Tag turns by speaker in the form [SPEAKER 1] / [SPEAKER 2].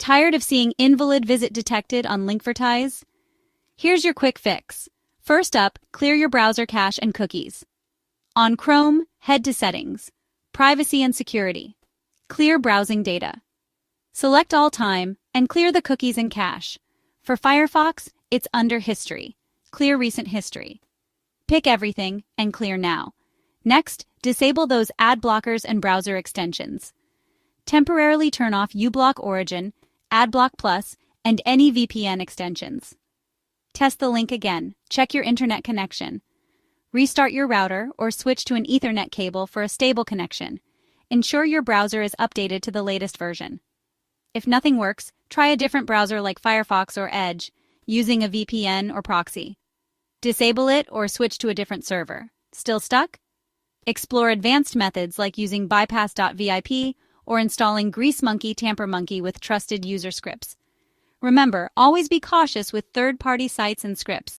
[SPEAKER 1] Tired of seeing invalid visit detected on Linkvertise? Here's your quick fix. First up, clear your browser cache and cookies. On Chrome, head to Settings, Privacy and Security. Clear browsing data. Select All Time and clear the cookies and cache. For Firefox, it's under History. Clear recent history. Pick everything and clear now. Next, disable those ad blockers and browser extensions. Temporarily turn off uBlock Origin, AdBlock Plus, and any VPN extensions. Test the link again. Check your internet connection. Restart your router or switch to an Ethernet cable for a stable connection. Ensure your browser is updated to the latest version. If nothing works, try a different browser like Firefox or Edge, using a VPN or proxy. Disable it or switch to a different server. Still stuck? Explore advanced methods like using bypass.vip or installing GreaseMonkey TamperMonkey with trusted user scripts. Remember, always be cautious with third-party sites and scripts.